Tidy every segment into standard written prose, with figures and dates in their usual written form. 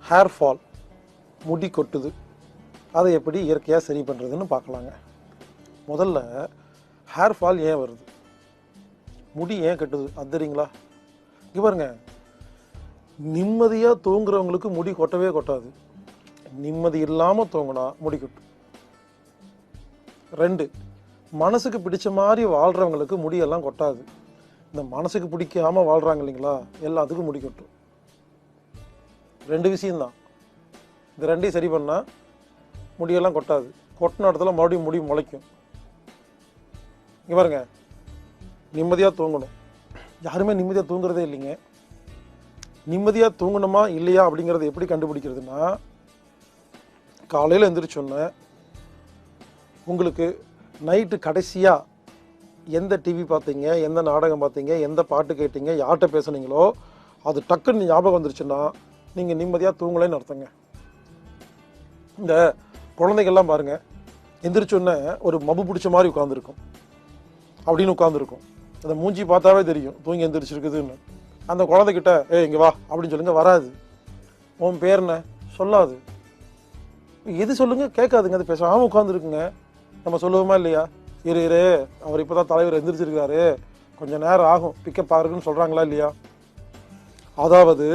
Hair fall, முடி கொட்டுது, அதை எப்படி இயற்கையாக சரி பண்ணுறதுன்னு பார்க்கலாங்க. முதல்ல ஹேர் ஃபால் ஏன் வருது, முடி ஏன் கட்டுது அது தெரியுங்களா? இங்கே பாருங்க, நிம்மதியாக தூங்குறவங்களுக்கு முடி கொட்டவே கொட்டாது, நிம்மதி இல்லாமல் தூங்கினா முடி கொட்டும். 2, மனசுக்கு பிடிச்ச மாதிரி வாழ்கிறவங்களுக்கு முடியெல்லாம் கொட்டாது, இந்த மனசுக்கு பிடிக்காமல் வாழ்கிறாங்க இல்லைங்களா, எல்லாத்துக்கும் முடி கொட்டும். 2 விஷயம்தான். இந்த 2ஐயும் சரி பண்ணால் முடியெல்லாம் கொட்டாது, கொட்டின இடத்துல மறுபடியும் முடி முளைக்கும். இங்கே பாருங்க, நிம்மதியாக தூங்கணும். யாருமே நிம்மதியாக தூங்குறதே இல்லைங்க. நிம்மதியாக தூங்கணுமா இல்லையா அப்படிங்கிறத எப்படி கண்டுபிடிக்கிறதுனா, காலையில் எழுந்திரிச்சோன்னே உங்களுக்கு நைட்டு கடைசியாக எந்த டிவி பார்த்தீங்க, எந்த நாடகம் பார்த்தீங்க, எந்த பாட்டு கேட்டீங்க, யார்கிட்ட பேசுனீங்களோ அது டக்குன்னு ஞாபகம் வந்துருச்சுன்னா நீங்கள் நிம்மதியாக தூங்கலைன்னு அர்த்தங்க. இந்த குழந்தைகள்லாம் பாருங்கள், எந்திரிச்சோன்னே ஒரு மபு பிடிச்ச மாதிரி உட்காந்துருக்கும், அப்படின்னு உட்காந்துருக்கும். அந்த மூஞ்சி பார்த்தாவே தெரியும் தூங்கி எந்திரிச்சிருக்குதுன்னு. அந்த குழந்தைகிட்ட இங்கே வா அப்படின்னு சொல்லுங்க, வராது. உன் பேர் என்ன சொல்லாது. எது சொல்லுங்க கேட்காதுங்க, அது பேசாமல் உட்காந்துருக்குங்க. நம்ம சொல்லுவோமா இல்லையா, இரு அவர் இப்போ தான் தலைவர் எந்திரிச்சிருக்காரு, கொஞ்சம் நேரம் ஆகும் பிக்கப் ஆகுன்னு சொல்கிறாங்களா இல்லையா? அதாவது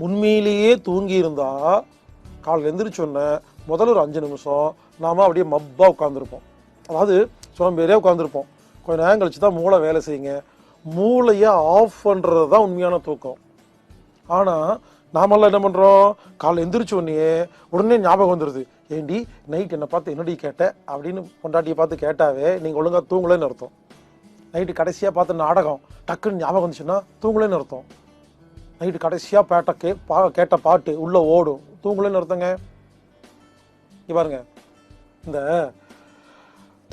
உண்மையிலேயே தூங்கி இருந்தா காலையில் எந்திரிச்சோன்னே முதல்ல ஒரு 5 நிமிஷம் நாம் அப்படியே மப்பாக உட்காந்துருப்போம், அதாவது சோம்பேறியாக உட்காந்துருப்போம். கொஞ்சம் நேரம் கழிச்சு தான் மூளை வேலை செய்யுங்க. மூளையை ஆஃப் பண்ணுறது தான் உண்மையான தூக்கம். ஆனால் நாமெல்லாம் என்ன பண்ணுறோம், காலையில் எந்திரிச்சோடனே உடனே ஞாபகம் வந்துடுது, ஏண்டி நைட் என்னை பார்த்து என்னடி கேட்ட அப்படின்னு பொண்டாட்டியை பார்த்து கேட்டாவே நீங்கள் ஒழுங்காக தூங்கலைன்னு அர்த்தம். நைட்டு கடைசியாக பார்த்த நாடகம் டக்குன்னு ஞாபகம் வந்துச்சுன்னா தூங்கலைன்னு அர்த்தம். நைட்டு கடைசியாக கேட்ட பாட்டு உள்ளே ஓடும், தூங்கலைன்னு அர்த்தங்க. இங்கே பாருங்க, இந்த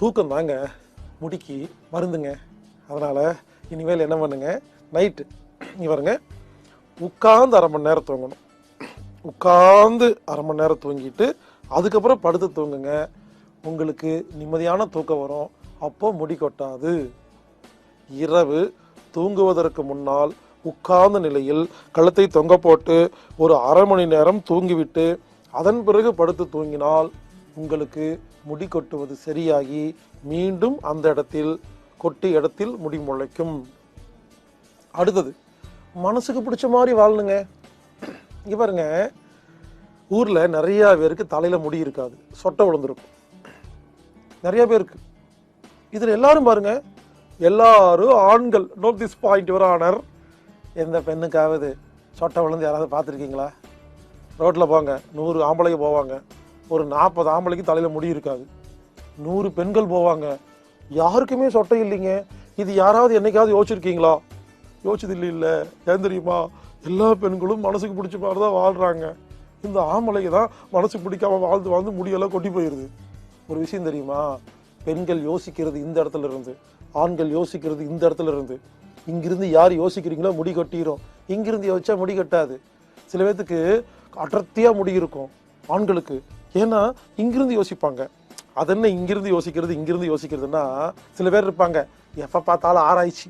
தூக்கம் தாங்க முடிக்கு மருந்துங்க. அதனால் இனிமேல் என்ன பண்ணுங்க, நைட்டு இங்கே பாருங்க, உட்காந்து 1/2 மணி நேரம் தூங்கணும். உட்காந்து 1/2 மணி நேரம் தூங்கிட்டு அதுக்கப்புறம் படுத்து தூங்குங்க. உங்களுக்கு நிம்மதியான தூக்கம் வரும், அப்போ முடி கொட்டாது. இரவு தூங்குவதற்கு முன்னால் உட்கார்ந்த நிலையில் கழுத்தை தொங்க போட்டு ஒரு 1/2 மணி நேரம் தூங்கிவிட்டு அதன் பிறகு படுத்து தூங்கினால் உங்களுக்கு முடி கொட்டுவது சரியாகி மீண்டும் அந்த இடத்தில் கொட்டிய இடத்தில் முடி முளைக்கும். அடுத்தது, மனசுக்கு பிடிச்ச மாதிரி வாழணுங்க. இங்கே பாருங்க, ஊரில் நிறையா பேருக்கு தலையில் முடி இருக்காது, சொட்டை விழுந்திருக்கும் நிறைய பேருக்கு. இதில் எல்லாரும் பாருங்க, எல்லாரும் ஆண்கள். Note this point your honour. எந்த பெண்ணுக்காவது சொட்டை விழுந்து யாராவது பார்த்துருக்கீங்களா? ரோட்டில் போங்க, 100 ஆம்பளைக்கு போவாங்க, ஒரு 40 ஆம்பளைக்கு தலையில் முடி இருக்காது. 100 பெண்கள் போவாங்க, யாருக்குமே சொட்டை இல்லைங்க. இது யாராவது என்னைக்காவது யோசிச்சிருக்கீங்களா? யோசிச்சது இல்லை. ஏன் தெரியுமா? எல்லா பெண்களும் மனசுக்கு பிடிச்ச மாதிரி தான் வாழ்கிறாங்க. இந்த ஆம்பளைக்கு தான் மனசுக்கு பிடிக்காம வாழ்ந்து முடியெல்லாம் கொட்டி போயிடுது. ஒரு விஷயம் தெரியுமா, பெண்கள் யோசிக்கிறது இந்த இடத்துல இருந்து, ஆண்கள் யோசிக்கிறது இந்த இடத்துல இருந்து. இங்கிருந்து யார் யோசிக்கிறீங்களோ முடி கொட்டிடும், இங்கிருந்து யோசிச்சா முடி கட்டாது. சில பேர்த்துக்கு அடர்த்தியாக முடி இருக்கும் ஆண்களுக்கு, ஏன்னா இங்கிருந்து யோசிப்பாங்க. அது என்ன இங்கிருந்து யோசிக்கிறதுனா, சில பேர் இருப்பாங்க எப்போ பார்த்தாலும் ஆராய்ச்சி,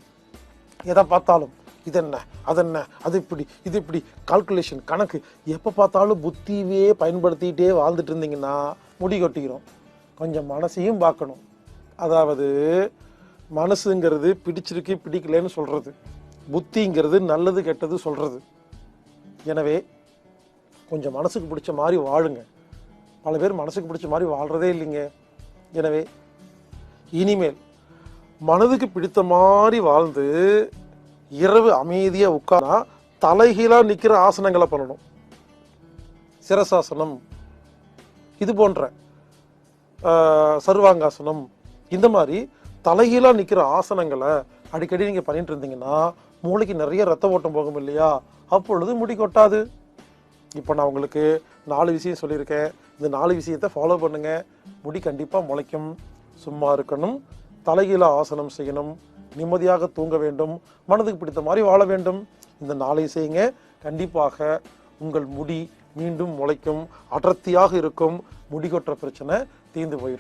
எதை பார்த்தாலும் இதென்ன அதென்ன அது இப்படி இது இப்படி கால்குலேஷன் கணக்கு, எப்போ பார்த்தாலும் புத்தியே பயன்படுத்திகிட்டே வாழ்ந்துட்டு இருந்தீங்கன்னா முடி கொட்டிக்கிறோம். கொஞ்சம் மனசையும் பார்க்கணும். அதாவது மனசுங்கிறது பிடிச்சிருக்கு பிடிக்கலன்னு சொல்கிறது, புத்திங்கிறது நல்லது கெட்டது சொல்கிறது. எனவே கொஞ்சம் மனசுக்கு பிடிச்ச மாதிரி வாழுங்க. பல பேர் மனசுக்கு பிடிச்ச மாதிரி வாழ்கிறதே இல்லைங்க. எனவே இனிமேல் மனதுக்கு பிடித்த மாதிரி வாழ்ந்து இரவு அமைதியாக உட்கார்ந்தா தலைகீழாக நிற்கிற ஆசனங்களை பண்ணணும். சிரசாசனம், இது போன்ற சர்வாங்காசனம், இந்த மாதிரி தலைகீழாக நிற்கிற ஆசனங்களை அடிக்கடி நீங்கள் பண்ணிட்டு இருந்தீங்கன்னா மூளைக்கு நிறைய ரத்த ஓட்டம் போகும் இல்லையா, அப்பொழுது முடி கொட்டாது. இப்போ நான் உங்களுக்கு 4 விஷயம் சொல்லியிருக்கேன். இந்த 4 விஷயத்தை ஃபாலோ பண்ணுங்கள், முடி கண்டிப்பாக முளைக்கும். சும்மா இருக்கணும், தலைகீழாக ஆசனம் செய்யணும், நிம்மதியாக தூங்க வேண்டும், மனதுக்கு பிடித்த மாதிரி வாழ வேண்டும். இந்த 4 செய்யுங்க, கண்டிப்பாக உங்கள் முடி மீண்டும் முளைக்கும், அடர்த்தியாக இருக்கும், முடி கொட்டுற பிரச்சனை தீர்ந்து போயிடும்.